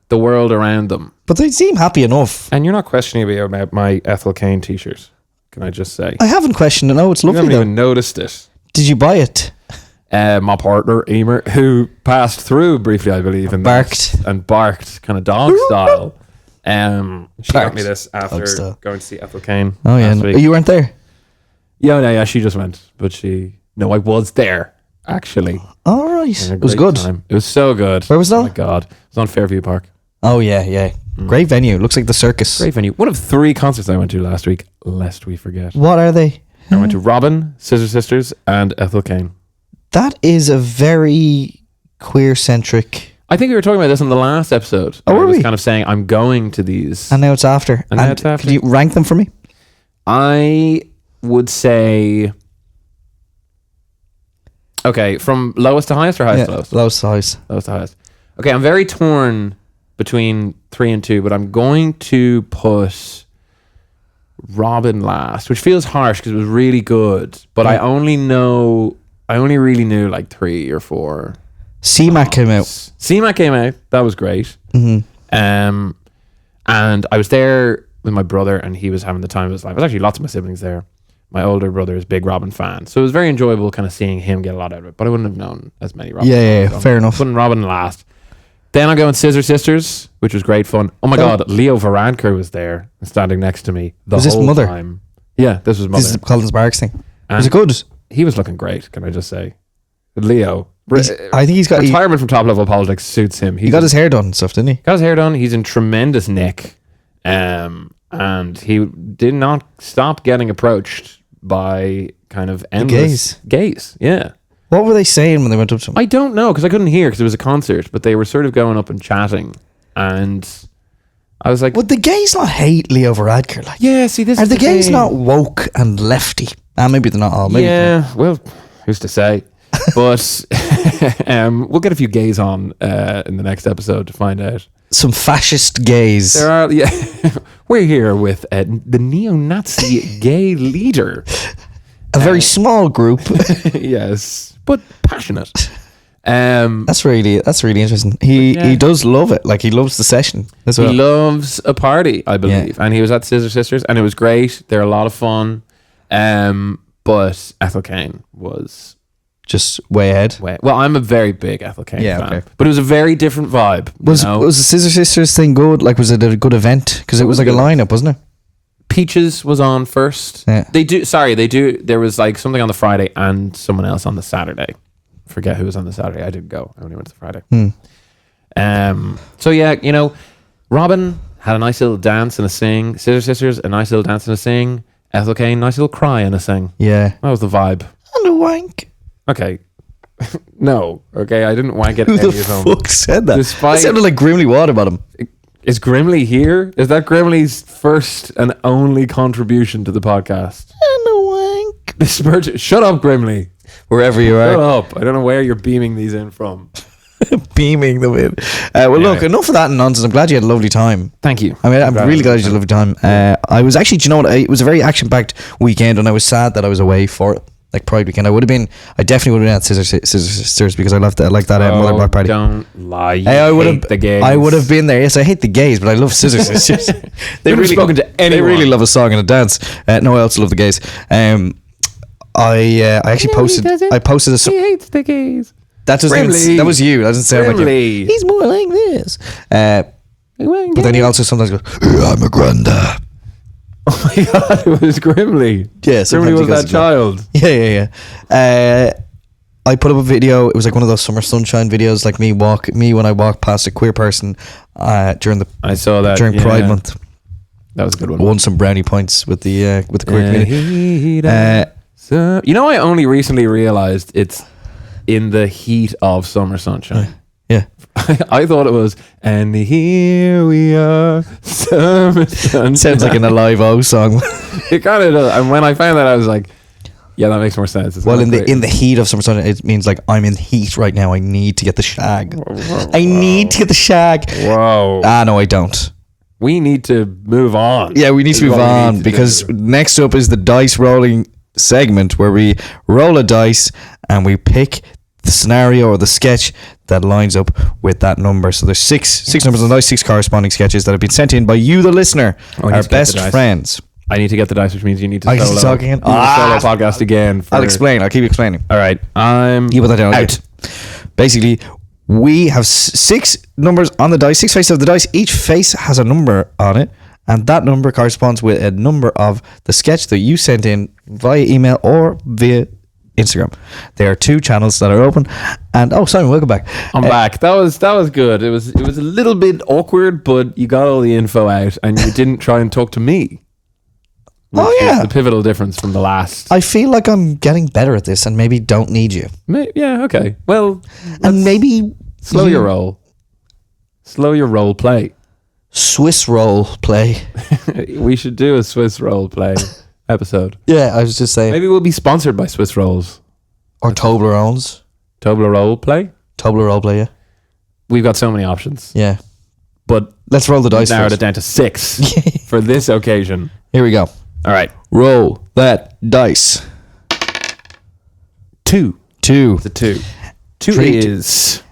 the world around them. But they seem happy enough. And you're not questioning me about my Ethel Cain t-shirt, can I just say? I haven't questioned it. No, it's You lovely haven't though. even noticed it. Did you buy it? My partner, Emer, who passed through briefly, I believe, and barked kind of dog style. She got me this after going to see Ethel Cain. Oh yeah, last week. you weren't there. Yeah, she just went, but I was there actually. All right, Had a it was great good. time. It was so good. Where was that? Oh my god, it was on Fairview Park. Oh yeah. Great venue. Looks like the circus. Great venue. One of 3 concerts I went to last week, lest we forget. What are they? I went to Robin, Scissor Sisters, and Ethel Cain. That is a very queer centric. I think we were talking about this in the last episode. Oh, I were was we? kind of saying I'm going to these. And now it's after. And now it's after. Could you rank them for me? I would say, okay, from lowest to highest or highest to lowest? Lowest to highest. Lowest to highest. Okay, I'm very torn between 3 and 2, but I'm going to put Robin last, which feels harsh because it was really good. But I only really knew like 3 or 4. C-Mac came out. C-Mac came out. That was great. Mm-hmm. And I was there with my brother, and he was having the time of his life. There's actually lots of my siblings there. My older brother is a big Robin fan, so it was very enjoyable kind of seeing him get a lot out of it. But I wouldn't have known as many Robin. Yeah, songs. fair enough. Putting Robin last. Then I'm going Scissor Sisters, which was great fun. Oh my God, Leo Varadkar was there, standing next to me the Was this whole Mother? time. Yeah, this was Mother. This is the Collins Sparks thing. And Was it good? he was looking great, can I just say. Leo. I think he's got retirement from top level politics suits him. he got his hair done and stuff, didn't he? Got his hair done. He's in tremendous nick. And he did not stop getting approached by kind of endless gays. Yeah. What were they saying when they went up to him? I don't know because I couldn't hear because it was a concert, but they were sort of going up and chatting. And I was like, Would the gays not hate Leo Varadkar? Like, yeah, see, this are is the gays thing. not woke and lefty? Maybe they're not all. Maybe Yeah, well, who's to say? But we'll get a few gays on in the next episode to find out. some fascist gays. There are, yeah. We're here with the neo-Nazi gay leader. A very small group. Yes, but passionate. That's really interesting. He does love it. Like, he loves the session as well. He loves a party, I believe. And he was at Scissor Sisters and it was great. They're a lot of fun. But Ethel Cain was just way ahead. well, I'm a very big Ethel Cain fan. okay. But it was a very different vibe. Was the Scissor Sisters thing good? Like, was it a good event? Because it was like a lineup, wasn't it? Peaches was on first. Yeah. They do. There was like something on the Friday and someone else on the Saturday. Forget who was on the Saturday. I didn't go. I only went to the Friday. So yeah, you know, Robin had a nice little dance and a sing. Scissor Sisters, a nice little dance and a sing. Ethel Cain, nice little cry and a sing. Yeah. That was the vibe. And a wank. Okay. No. Okay, I didn't wank at Who any the of them. fuck said that? Despite- That sounded like Grimley Waterbottom. Is Grimley here? Is that Grimley's first and only contribution to the podcast? And a wank. Shut up, Grimley. Wherever you Shut are. up. I don't know where you're beaming these in from. Beaming them in. Look, enough of that nonsense. I'm glad you had a lovely time. Thank you. I mean, I'm really glad you had a lovely time. I was actually, do you know what? It was a very action-packed weekend, and I was sad that I was away for it. Like Pride weekend, I definitely would have been at Scissor Sisters because I like that Mother Black Party. Don't lie. You I would hate have the gays. I would have been there. Yes, I hate the gays, but I love Scissor Sisters. They Never spoken to anyone. They really love a song and a dance. No, I also love the gays. I actually posted. I posted a. He hates the gays. That was you. That doesn't sound like you. He's more like this. But then he also sometimes goes, "I'm a granda." Oh my god, it was Grimley. Yeah, Grimley was that child. Yeah. I put up a video. It was like one of those summer sunshine videos, like me when I walk past a queer person during Pride Month. That was a good one. Won some brownie points with the queer community. You know, I only recently realized it's in the heat of summer sunshine. Yeah. I thought it was, and here we are. Summer sun. Sounds like an Alive O song. It kind of does. And when I found that, I was like, yeah, that makes more sense. It's Well, not in great. the heat of summer sun, it means like I'm in heat right now. I need to get the shag. I need to get the shag. Whoa. No, I don't. We need to move on. Yeah, we need Is to move what we on need to because do. next up is the dice rolling segment where we roll a dice and we pick the scenario or the sketch that lines up with that number. So there's six numbers on the dice, 6 corresponding sketches that have been sent in by you, the listener, Oh, I need our to get the best dice. friends. I need to get the dice, which means you need to I solo. need to talk again? You need to solo podcast again. I'll explain. I'll keep explaining. All right. I'm You put that down. out. Basically, we have 6 numbers on the dice, 6 faces of the dice. Each face has a number on it, and that number corresponds with a number of the sketch that you sent in via email or via Instagram. There are 2 channels that are open. And Simon, welcome back. I'm back. That was good. It was a little bit awkward, but you got all the info out, and you didn't try and talk to me. Which is the pivotal difference from the last. I feel like I'm getting better at this, and maybe don't need you. Yeah. Okay. Well, And maybe slow your roll. Slow your role play. Swiss roll play. We should do a Swiss role play episode. Yeah, I was just saying. Maybe we'll be sponsored by Swiss rolls. Or Toblerones. Role play. Toblerone play, yeah. We've got so many options, Yeah. but Let's roll the dice narrowed first. it down to 6 for this occasion. Here we go. All right. Roll that dice. 2. 2. The 2. 2 Three- is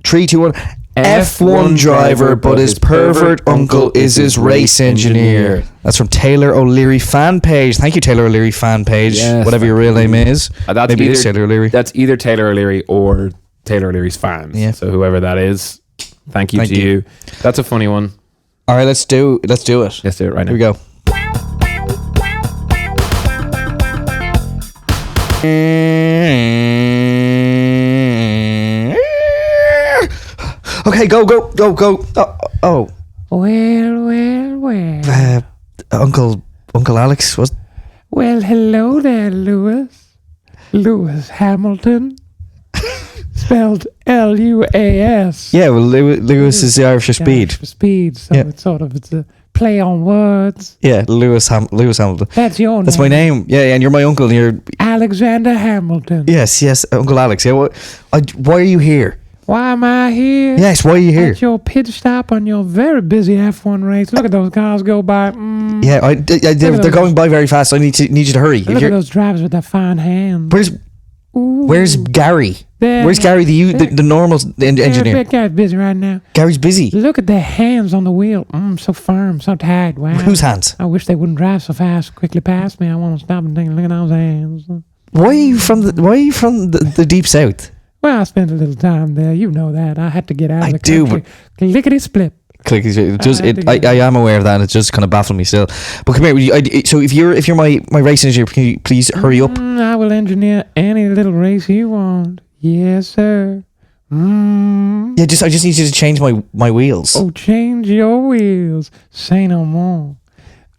3, 2, 1. F1 driver, but his pervert uncle is his race engineer. That's from Taylor O'Leary fan page. Thank you, Taylor O'Leary fan page. Yes, Whatever your real name is. that's Maybe it's either- Taylor O'Leary. That's either Taylor O'Leary or Taylor O'Leary's fans. Yeah. So whoever that is, thank you Thank to you. you. That's a funny one. All right, let's do it. Let's do it right now. Here we go. Okay, go. Oh. Well. Uncle Alex was. Well, hello there, Luas Hamilton. Spelled Luas. Yeah, well, Lewis is the Irish for speed. For speed, so Yeah. it's a play on words. Yeah, Lewis Hamilton. That's your name. That's my name. Yeah, and you're my uncle. And you're Alexander Hamilton. yes, Uncle Alex. Yeah, why are you here? Why am I here? Yes, why are you here? At your pit stop on your very busy F1 race. Look at those cars go by. Yeah, they're going by very fast. So I need you to hurry. If Look at you're- those drivers with their fine hands. Where's Gary? There. Where's Gary, the normal engineer? That guy's busy right now. Gary's busy. Look at their hands on the wheel. So firm, so tight. Wow. Whose hands? I wish they wouldn't drive so fast, quickly past me. I want to stop and take a look at those hands. Why are you from the deep south? Well, I spent a little time there. You know that. I had to get out of I the do, country. Lickety split. I am aware of that. It just kind of baffled me still. But come here. So if you're my race engineer, can you please hurry up? I will engineer any little race you want. Yes, sir. Yeah, I just need you to change my wheels. Oh, change your wheels. Say no more.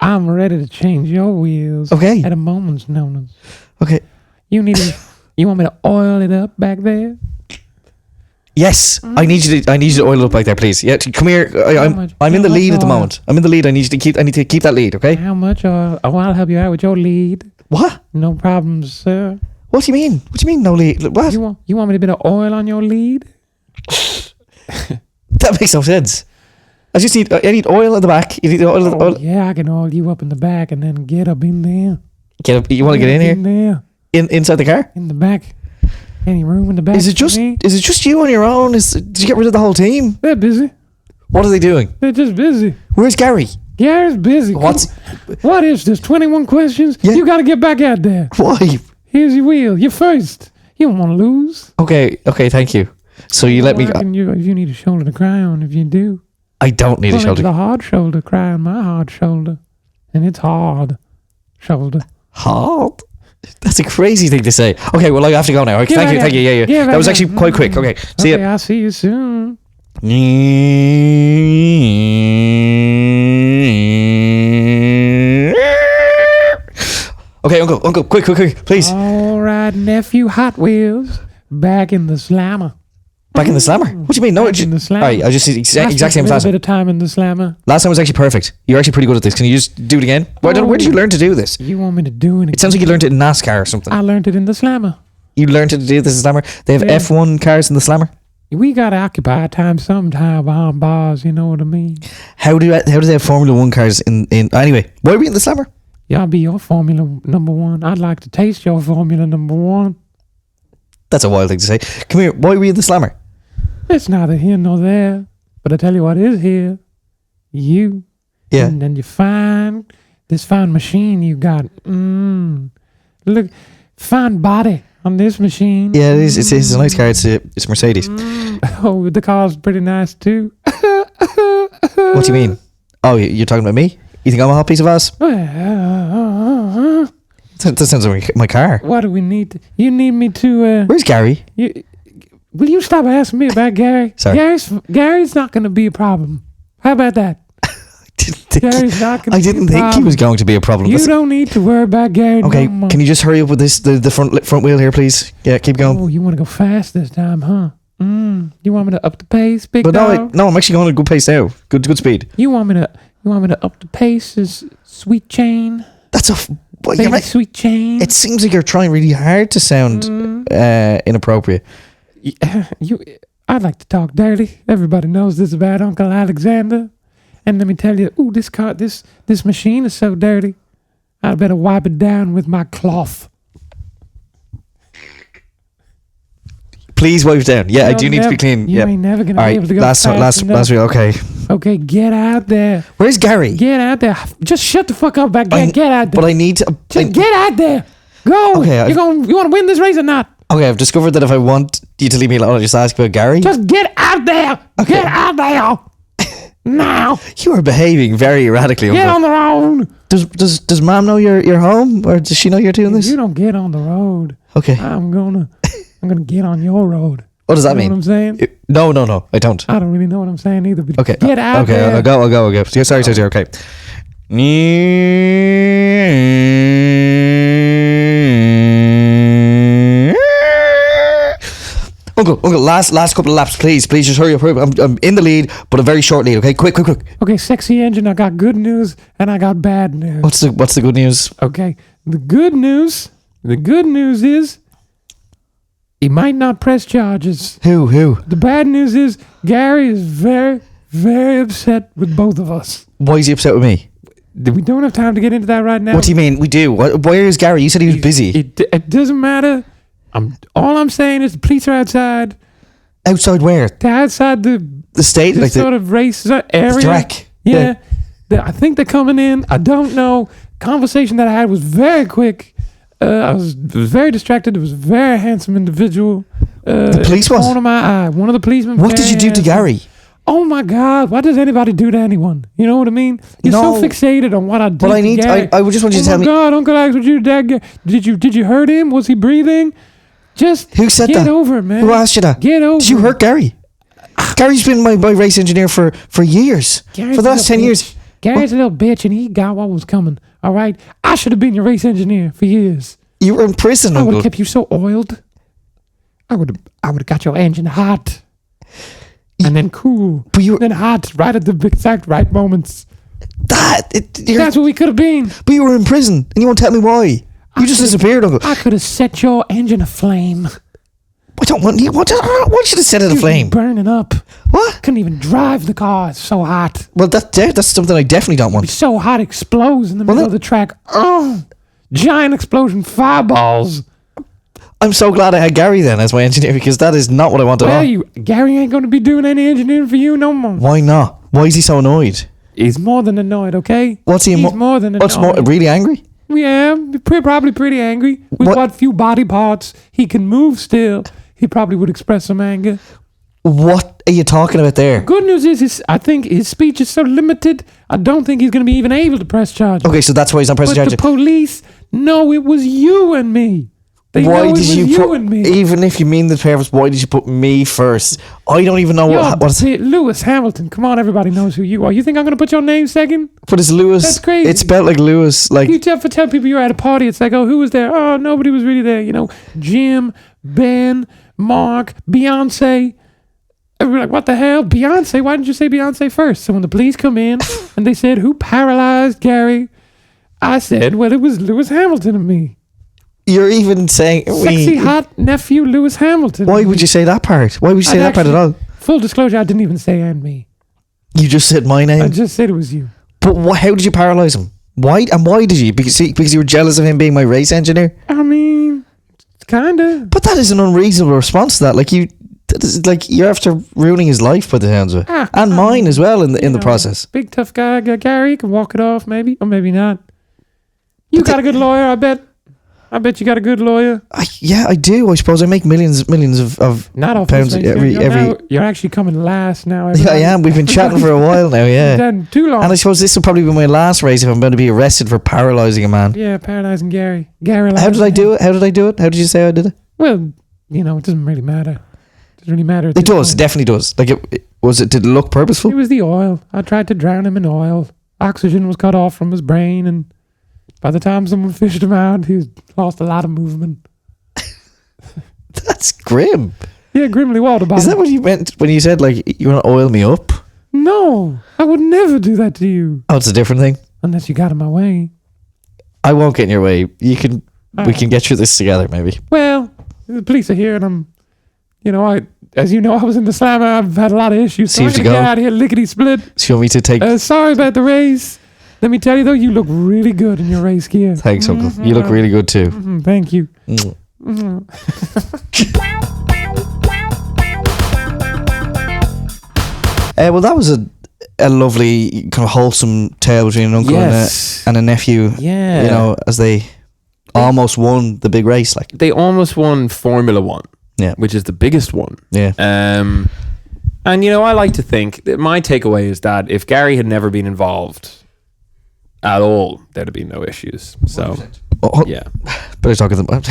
I'm ready to change your wheels. Okay. At a moment's notice. Okay. You want me to oil it up back there? Yes, I need you to oil it up back there, please. Yeah, come here. I'm in the lead at the moment. I'm in the lead. I need to keep that lead, okay? How much oil? Oh, I'll help you out with your lead. What? No problems, sir. What do you mean? What do you mean no lead? What? You want me to bit of oil on your lead? That makes no sense. I need oil at the back. You need oil. Oh, yeah, I can oil you up in the back and then get up in there. Get up. You want to get in here? In there. Inside the car? In the back. Any room in the back? Is it just you on your own? Did you get rid of the whole team? They're busy. What are they doing? They're just busy. Where's Gary? Gary's busy. What is this? 21 questions? Yeah. You got to get back out there. Why? Here's your wheel. You're first. You don't want to lose. Okay, thank you. So you let me go. If you need a shoulder to cry on, if you do. I don't need a shoulder. The hard shoulder, cry on my hard shoulder. And it's hard shoulder. Hard? That's a crazy thing to say. Okay, well, I have to go now. Thank you. Yeah. That was actually quite quick. Okay, see ya. I'll see you soon. Okay, Uncle, quick, please. All right, nephew, Hot Wheels. Back in the slammer. Back in the slammer? What do you mean? No, Back in the slammer. Alright, I just exact same as A last bit time. of time in the slammer. Last time was actually perfect. You're actually pretty good at this. Can you just do it again? Where did you learn to do this? You want me to do it? It sounds like you learned it in NASCAR or something. I learned it in the slammer. You learned to do this in slammer. They have Yeah. F1 cars in the slammer. We gotta occupy time sometime behind bars. You know what I mean? How do they have Formula 1 cars in anyway? Why are we in the slammer? Y'all be your Formula number one. I'd like to taste your Formula number one. That's a wild thing to say. Come here. Why are we in the slammer? It's neither here nor there. But I tell you what is here. You. Yeah. And then this fine machine you got. Look, fine body on this machine. Yeah, it is. It's a nice car. It's Mercedes. Oh, the car's pretty nice too. What do you mean? Oh, you're talking about me? You think I'm a hot piece of ass? That sounds like my car. What do we need? You need me to. Where's Gary? Will you stop asking me about Gary? Sorry. Gary's not going to be a problem. How about that? Gary's not going to I didn't think he was going to be a problem. You don't need to worry about Gary. Okay, no more. can you just hurry up with this? The front wheel here, please. Yeah, keep going. Oh, you want to go fast this time, huh? You want me to up the pace, big But dog? no, I'm actually going at a good pace now. Good speed. You want me to up the pace, is sweet chain? That's Baby sweet chain. It seems like you're trying really hard to sound inappropriate. I'd like to talk dirty. Everybody knows this about Uncle Alexander. And let me tell you, this machine is so dirty. I better wipe it down with my cloth. Please wipe it down. Yeah, I do need to be clean. You Yeah. ain't never gonna All be right, able to go last fast enough. wheel. Okay. Okay, get out there. Where's Gary? Get out there. Just shut the fuck up back there. Get out there. But I need to. Just get out there. Go. Okay, you want to win this race or not? Okay, I've discovered that if I want you to leave me alone, I'll just ask about Gary. Just get out there. Okay. Get out there. Now. You are behaving very erratically. Get Uncle. on the road. Does Mom know you're home, or does she know you're doing If this? you don't get on the road, Okay. I'm gonna get on your road. What does that You know mean? what I'm saying? No, I don't. I don't really know what I'm saying either. But Okay. get out okay, there. I'll go. Yeah, sorry. Okay. Uncle, last couple of laps, please just hurry up. I'm in the lead, but a very short lead. Okay, quick. Okay, sexy engine. I got good news and I got bad news. What's the good news? Okay, the good news is he might not press charges. Who? The bad news is Gary is very, very upset with both of us. Why is he upset with me? We don't have time to get into that right now. What do you mean? We do. Where is Gary? You said he was busy. It doesn't matter. All I'm saying is the police are outside. Outside where? They're outside the state? this Like sort of race area. the track? Yeah. I think they're coming in. I don't know. Conversation that I had was very quick. I was very distracted. It was a very handsome individual. The police was? Corner of my eye. One of the policemen. What did you do to Gary? Oh my God! What does anybody do to anyone? You know what I mean? You're so fixated on what I did. But I to need. Gary. I would just want you to tell me. Oh my God! Uncle Alex, what you did? Did you hurt him? Was he breathing? Just Who said get that? over it, man. Who asked you that? Get over Did you it. hurt Gary? Gary's been my race engineer for years. Gary's For the a last little 10 bitch. years. Gary's a little bitch, and he got what was coming. All right, I should have been your race engineer for years. You were in prison, I would Uncle. have kept you so oiled. I would have got your engine hot, and then cool, But you- then hot, right at the exact right moments. That's what we could have been. But you were in prison, and you won't tell me why. You just disappeared, Uncle. I could have set your engine aflame. I don't want you. What should have set it You'd aflame? be burning up. What? Couldn't even drive the car. It's so hot. Well, that's something I definitely don't It's want. so hot, it explodes in the middle of the track. Oh, giant explosion, fireballs. I'm so glad I had Gary then as my engineer, because that is not what I wanted. Well, Gary ain't going to be doing any engineering for you no more. Why not? Why is he so annoyed? He's more than annoyed, okay? What's he? He's more than annoyed. What's more? Really angry? Yeah, probably pretty angry. With what few body parts he can move still, he probably would express some anger. What are you talking about there? Good news is, I think his speech is so limited, I don't think he's going to be even able to press charges. Okay, so that's why he's not pressing But charges. the police know it was you and me. They know Why it did was you you put? and me. Even if you mean the purpose, why did you put me first? I don't even know what's. Luas Hamilton. Come on, everybody knows who you are. You think I'm going to put your name second? But it's Luas. That's crazy. It's spelled like Luas. Like You tell people you're at a party. It's like, oh, who was there? Oh, nobody was really there. You know, Jim, Ben, Mark, Beyonce. I'd be like, what the hell? Beyonce? Why didn't you say Beyonce first? So when the police come in and they said, who paralyzed Gary? I said, well, it was Luas Hamilton and me. You're even saying... Sexy, hot nephew Luas Hamilton. Why would you say that part? Why would you say that part at all? Full disclosure, I didn't even say and me. You just said my name? I just said it was you. But how did you paralyze him? Why? And why did you? Because you were jealous of him being my race engineer? I mean, kind of. But that is an unreasonable response to that. Like you're after ruining his life by the sounds of it. And mine as well in the process. Big tough guy, Gary, can walk it off maybe, or maybe not. You got a good lawyer, I bet. I bet you got a good lawyer. Yeah, I do. I suppose I make millions of not off pounds every. You're actually coming last now. Yeah, I am. We've been chatting for a while now. Yeah, done too long. And I suppose this will probably be my last race if I'm going to be arrested for paralyzing a man. Yeah, paralyzing Gary. How did I do it? How did I do it? How did you say I did it? Well, it doesn't really matter. It doesn't really matter. It does. It definitely does. Like did it look purposeful? It was the oil. I tried to drown him in oil. Oxygen was cut off from his brain, and by the time someone fished him out, he lost a lot of movement. That's grim. Yeah, grimly water bottom. Is that what you meant when you said, like, you want to oil me up? No, I would never do that to you. Oh, it's a different thing? Unless you got in my way. I won't get in your way. We can get through this together, maybe. Well, the police are here, and I'm, as you know, I was in the slammer. I've had a lot of issues. So I'm going to get out of here lickety-split. So you want me to take... sorry about the race. Let me tell you, though, you look really good in your race gear. Thanks, Uncle. You look really good, too. Thank you. Well, that was a lovely, kind of wholesome tale between an uncle and a nephew. Yeah. As they almost won the big race. Like they almost won Formula One. Yeah. Which is the biggest one. Yeah. And, I like to think that my takeaway is that if Gary had never been involved at all, there'd have been no issues. So, yeah. Better talk to them. I'm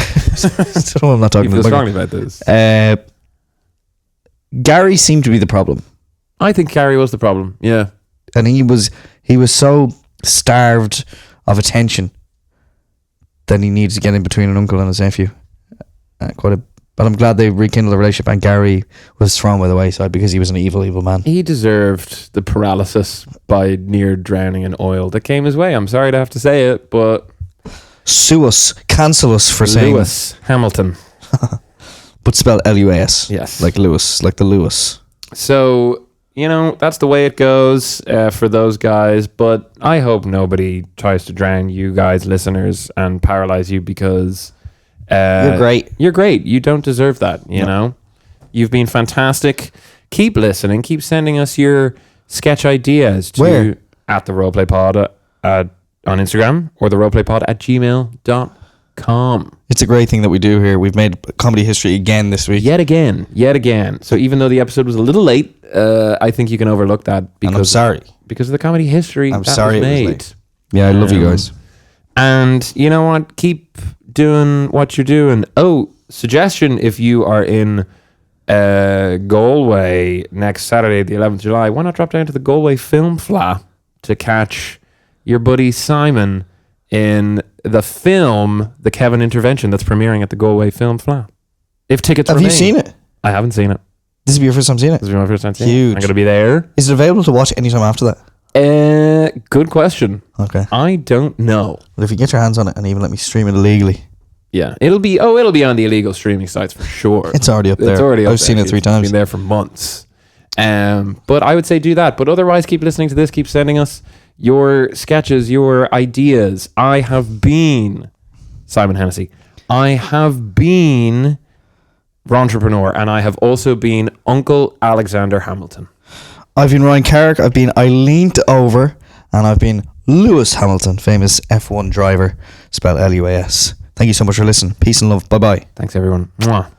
not talking to them. strongly about this. Gary seemed to be the problem. I think Gary was the problem. Yeah. And he was so starved of attention that he needed to get in between an uncle and his nephew. But I'm glad they rekindled the relationship, and Gary was thrown by the wayside because he was an evil, evil man. He deserved the paralysis by near drowning in oil that came his way. I'm sorry to have to say it, but... Sue us. Cancel us for saying... Luas Hamilton. But spelled Luas. Yes. Like Lewis. Like the Lewis. So, that's the way it goes for those guys. But I hope nobody tries to drown you guys, listeners, and paralyze you because... you're great. You're great. You don't deserve that, you know? You've been fantastic. Keep listening. Keep sending us your sketch ideas to Where? at the Roleplay Pod on Instagram or the roleplaypod at gmail.com. It's a great thing that we do here. We've made comedy history again this week. Yet again. So even though the episode was a little late, I think you can overlook that because and I'm sorry. Because of the comedy history I'm that sorry was made. It was late. Yeah, I love you guys. And you know what? Keep doing what you're doing. Oh, suggestion: if you are in Galway next Saturday, the 11th of July, why not drop down to the Galway Film Fla to catch your buddy Simon in the film The Kevin Intervention that's premiering at the Galway Film Fla. If tickets have remain. you seen it? I haven't seen it. This will be your first time seeing it? This will be my first time seeing Huge. it. I'm going to be there. Is it available to watch anytime after that? Good question. Okay. I don't know. Well, if you get your hands on it and even let me stream it illegally. Yeah, it'll be on the illegal streaming sites for sure. It's already up there. It's already up I've there. seen it 3 times. It's been there for months. But I would say do that. But otherwise, keep listening to this. Keep sending us your sketches, your ideas. I have been Simon Hennessy. I have been Ron Trepreneur, and I have also been Uncle Alexander Hamilton. I've been Ryan Carrick. I've been Eileent Over, and I've been Luas Hamilton, famous F1 driver, spelled Luas. Thank you so much for listening. Peace and love. Bye bye. Thanks, everyone. Mwah.